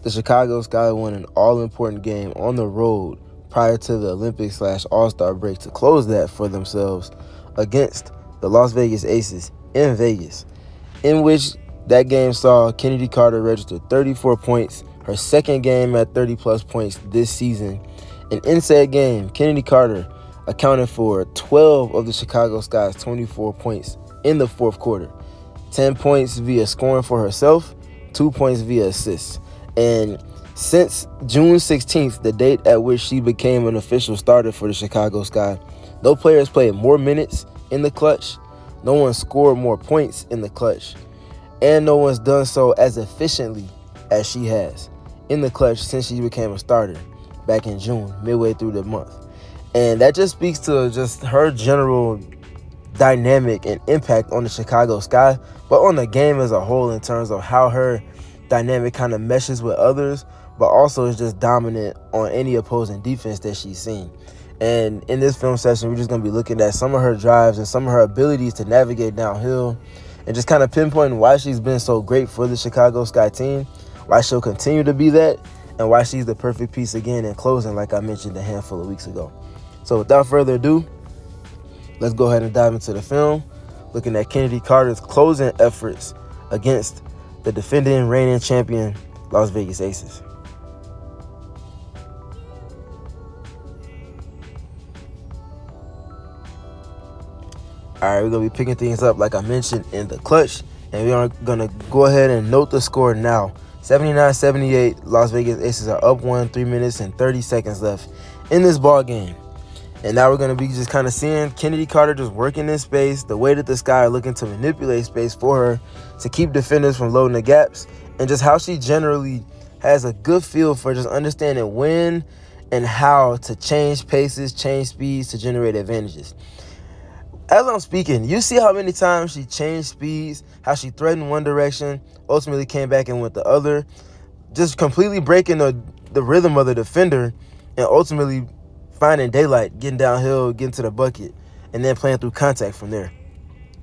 the Chicago Sky won an all-important game on the road prior to the Olympic/All-Star break to close that for themselves against the Las Vegas Aces in Vegas, in which that game saw Chennedy Carter register 34 points, her second game at 30-plus points this season. And in said game, Chennedy Carter accounted for 12 of the Chicago Sky's 24 points in the fourth quarter. 10 points via scoring for herself, 2 points via assists. And since June 16th, the date at which she became an official starter for the Chicago Sky, no player has played more minutes in the clutch, no one scored more points in the clutch, and no one's done so as efficiently as she has in the clutch since she became a starter back in June, midway through the month. And that just speaks to just her general dynamic and impact on the Chicago Sky, but on the game as a whole in terms of how her dynamic kind of meshes with others, but also is just dominant on any opposing defense that she's seen. And in this film session, we're just going to be looking at some of her drives and some of her abilities to navigate downhill, and just kind of pinpointing why she's been so great for the Chicago Sky team, why she'll continue to be that, and why she's the perfect piece again in closing, like I mentioned a handful of weeks ago. So without further ado, let's go ahead and dive into the film, looking at Chennedy Carter's closing efforts against the defending reigning champion Las Vegas Aces. All right, we're going to be picking things up, like I mentioned, in the clutch. And we are going to go ahead and note the score now. 79-78, Las Vegas Aces are up 1, 3 minutes and 30 seconds left in this ball game. And now we're going to be just kind of seeing Chennedy Carter just working in space, the way that the Sky are looking to manipulate space for her to keep defenders from loading the gaps, and just how she generally has a good feel for just understanding when and how to change paces, change speeds to generate advantages. As I'm speaking, you see how many times she changed speeds, how she threatened one direction, ultimately came back and went the other, just completely breaking the rhythm of the defender and ultimately finding daylight, getting downhill, getting to the bucket, and then playing through contact from there.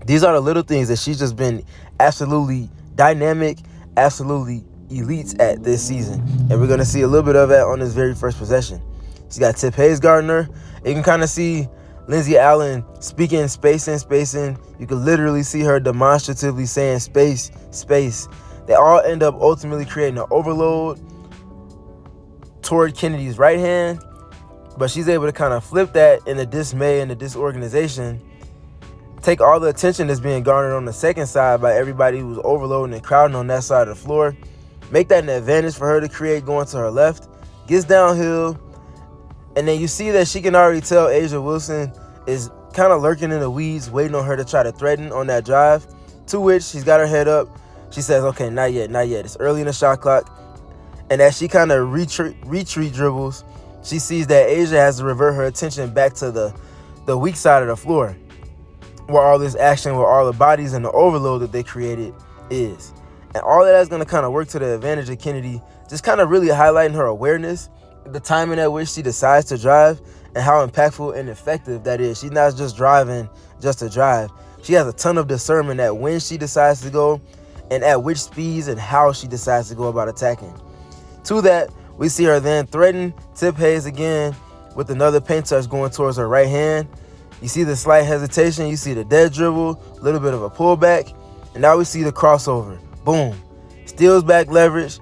These are the little things that she's just been absolutely dynamic, absolutely elite at this season. And we're going to see a little bit of that on this very first possession. She's got Tip Hayes-Gardner. You can kind of see Lindsay Allen speaking spacing. You can literally see her demonstratively saying space, space. They all end up ultimately creating an overload toward Kennedy's right hand, but she's able to kind of flip that in the dismay and the disorganization, take all the attention that's being garnered on the second side by everybody who's overloading and crowding on that side of the floor, make that an advantage for her to create going to her left, gets downhill, and then you see that she can already tell A'ja Wilson is kind of lurking in the weeds, waiting on her to try to threaten on that drive, to which she's got her head up. She says, okay, not yet. It's early in the shot clock. And as she kind of retreat dribbles, she sees that A'ja has to revert her attention back to the weak side of the floor, where all this action, where all the bodies and the overload that they created is. And all of that's going to kind of work to the advantage of Chennedy, just kind of really highlighting her awareness, the timing at which she decides to drive, and how impactful and effective that is. She's not just driving just to drive. She has a ton of discernment at when she decides to go and at which speeds and how she decides to go about attacking. To that, we see her then threaten Tip Hayes again with another paint touch going towards her right hand. You see the slight hesitation. You see the dead dribble, a little bit of a pullback. And now we see the crossover. Boom. Steals back leverage,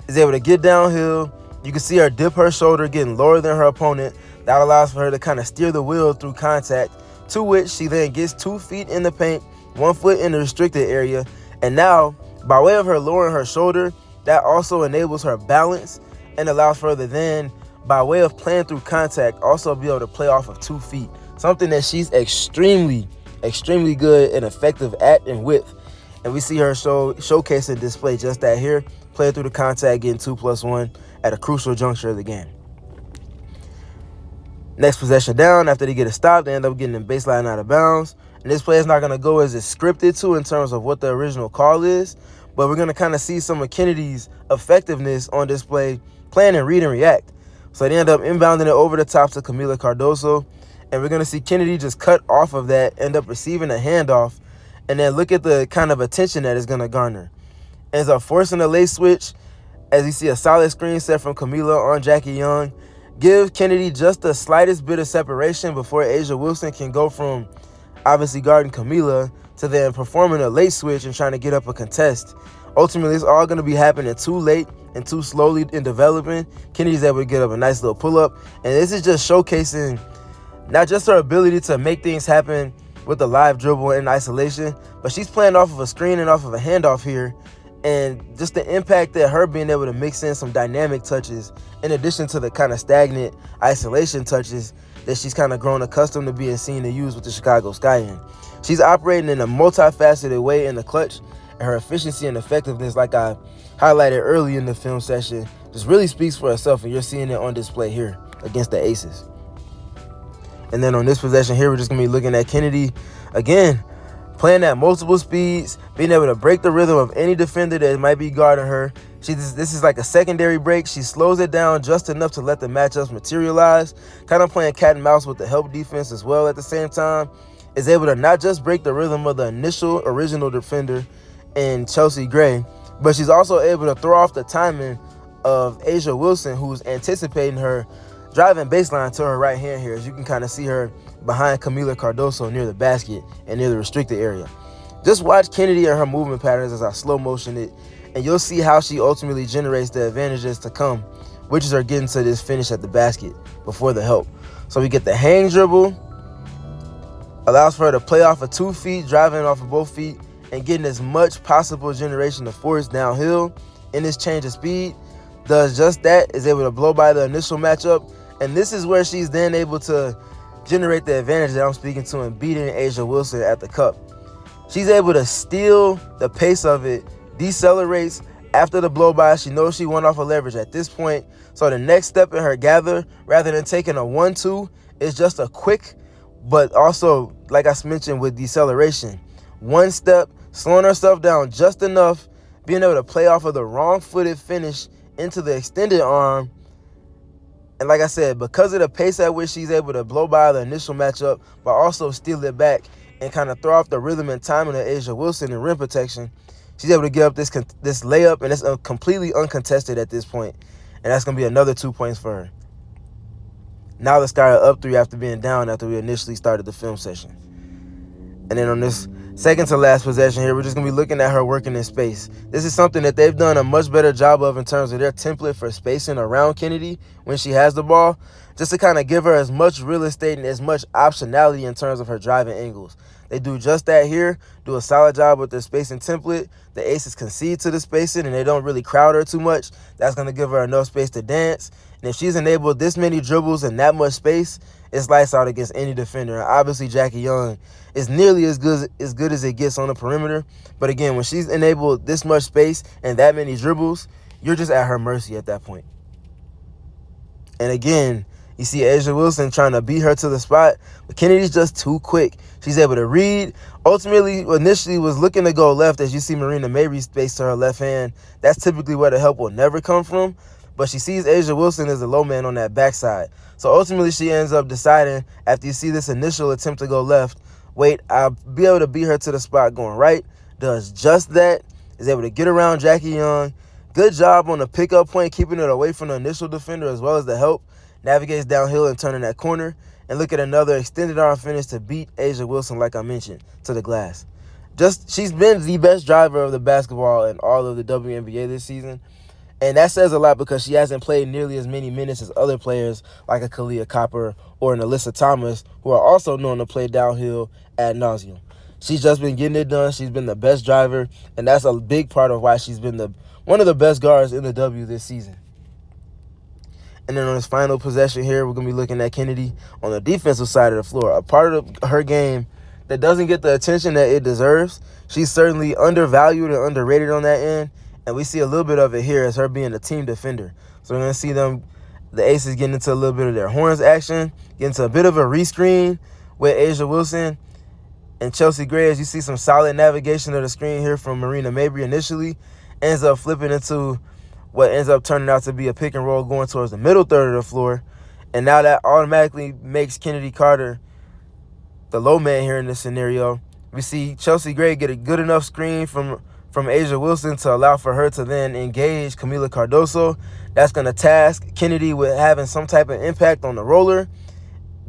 is able to get downhill. You can see her dip her shoulder, getting lower than her opponent. That allows for her to kind of steer the wheel through contact, to which she then gets 2 feet in the paint, 1 foot in the restricted area. And now, by way of her lowering her shoulder, that also enables her balance and allows for her to then, by way of playing through contact, also be able to play off of 2 feet. Something that she's extremely good and effective at and with. And we see her showcase and display just that here, playing through the contact, getting 2+1 at a crucial juncture of the game. Next possession down, after they get a stop, they end up getting the baseline out of bounds. And this play is not going to go as it's scripted to in terms of what the original call is, but we're going to kind of see some of Kennedy's effectiveness on display, playing and read and react. So they end up inbounding it over the top to Camila Cardoso, and we're going to see Chennedy just cut off of that, end up receiving a handoff, and then look at the kind of attention that is going to garner. Ends up forcing a late switch, as you see a solid screen set from Camila on Jackie Young. Give Chennedy just the slightest bit of separation before A'ja Wilson can go from obviously guarding Camila to then performing a late switch and trying to get up a contest. Ultimately, it's all going to be happening too late and too slowly in developing. Kennedy's able to get up a nice little pull-up, and this is just showcasing not just her ability to make things happen with a live dribble in isolation, but she's playing off of a screen and off of a handoff here, and just the impact that her being able to mix in some dynamic touches in addition to the kind of stagnant isolation touches that she's kind of grown accustomed to being seen to use with the Chicago Sky in. She's operating in a multifaceted way in the clutch, and her efficiency and effectiveness, like I highlighted early in the film session, just really speaks for itself, and you're seeing it on display here against the Aces. And then on this possession here, we're just going to be looking at Chennedy, again, playing at multiple speeds, being able to break the rhythm of any defender that might be guarding her. This is like a secondary break. She slows it down just enough to let the matchups materialize, kind of playing cat and mouse with the help defense as well at the same time. Is able to not just break the rhythm of the initial original defender in Chelsea Gray, but she's also able to throw off the timing of A'ja Wilson, who's anticipating her driving baseline to her right hand here, as you can kind of see her behind Camila Cardoso near the basket and near the restricted area. Just watch Chennedy and her movement patterns as I slow motion it, and you'll see how she ultimately generates the advantages to come, which is her getting to this finish at the basket before the help. So we get the hang dribble, allows for her to play off of 2 feet, driving off of both feet, and getting as much possible generation of force downhill in this change of speed. Does just that, is able to blow by the initial matchup, and this is where she's then able to generate the advantage that I'm speaking to in beating A'ja Wilson at the cup. She's able to steal the pace of it, decelerates after the blow by. She knows she went off of leverage at this point, so the next step in her gather, rather than taking a 1-2, is just a quick, but also, like I mentioned with deceleration, one step, slowing herself down just enough, being able to play off of the wrong-footed finish into the extended arm. And like I said, because of the pace at which she's able to blow by the initial matchup, but also steal it back and kind of throw off the rhythm and timing of A'ja Wilson in rim protection, she's able to get up this layup, and it's completely uncontested at this point. And that's going to be another 2 points for her. Now the Sky are up 3 after being down after we initially started the film session. And then on this second to last possession here, we're just going to be looking at her working in space. This is something that they've done a much better job of in terms of their template for spacing around Chennedy when she has the ball, just to kind of give her as much real estate and as much optionality in terms of her driving angles. They do just that here, do a solid job with their spacing template. The Aces concede to the spacing, and they don't really crowd her too much. That's going to give her enough space to dance. And if she's enabled this many dribbles and that much space, it's lights out against any defender. And obviously, Jackie Young is nearly as good as it gets on the perimeter. But again, when she's enabled this much space and that many dribbles, you're just at her mercy at that point. And again, you see A'ja Wilson trying to beat her to the spot, but Kennedy's just too quick. She's able to read. Ultimately, initially was looking to go left, as you see Marina Mabrey space to her left hand. That's typically where the help will never come from. But she sees A'ja Wilson as a low man on that backside. So ultimately, she ends up deciding, after you see this initial attempt to go left, wait, I'll be able to beat her to the spot going right. Does just that. Is able to get around Jackie Young. Good job on the pickup point, keeping it away from the initial defender as well as the help. Navigates downhill and turning that corner. And look at another extended arm finish to beat A'ja Wilson, like I mentioned, to the glass. She's been the best driver of the basketball in all of the WNBA this season. And that says a lot because she hasn't played nearly as many minutes as other players like a Kalia Copper or an Alyssa Thomas, who are also known to play downhill ad nauseum. She's just been getting it done. She's been the best driver, and that's a big part of why she's been one of the best guards in the W this season. And then on this final possession here, we're going to be looking at Chennedy on the defensive side of the floor, a part of her game that doesn't get the attention that it deserves. She's certainly undervalued and underrated on that end, and we see a little bit of it here as her being a team defender. So we're going to see the Aces getting into a little bit of their horns action, get into a bit of a rescreen with A'ja Wilson and Chelsea Gray. As you see some solid navigation of the screen here from Marina Mabrey initially, ends up flipping into what ends up turning out to be a pick and roll going towards the middle third of the floor. And now that automatically makes Chennedy Carter the low man here in this scenario. We see Chelsea Gray get a good enough screen from from A'ja Wilson to allow for her to then engage Kamilla Cardoso. That's going to task Chennedy with having some type of impact on the roller.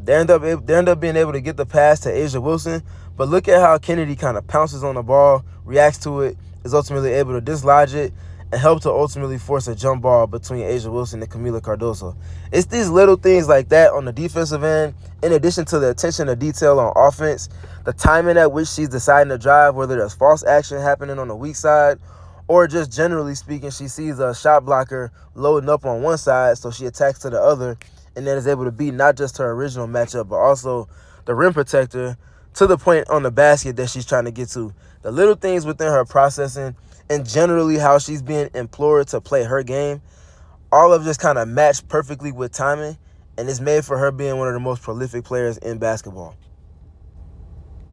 They end up being able to get the pass to A'ja Wilson, but look at how Chennedy kind of pounces on the ball, reacts to it, is ultimately able to dislodge it, and help to ultimately force a jump ball between A'ja Wilson and Kamilla Cardoso. It's these little things like that on the defensive end, in addition to the attention to detail on offense, the timing at which she's deciding to drive, whether there's false action happening on the weak side, or just generally speaking, she sees a shot blocker loading up on one side, so she attacks to the other, and then is able to beat not just her original matchup, but also the rim protector to the point on the basket that she's trying to get to. The little things within her processing and generally how she's being implored to play her game, all of just kind of match perfectly with timing, and it's made for her being one of the most prolific players in basketball.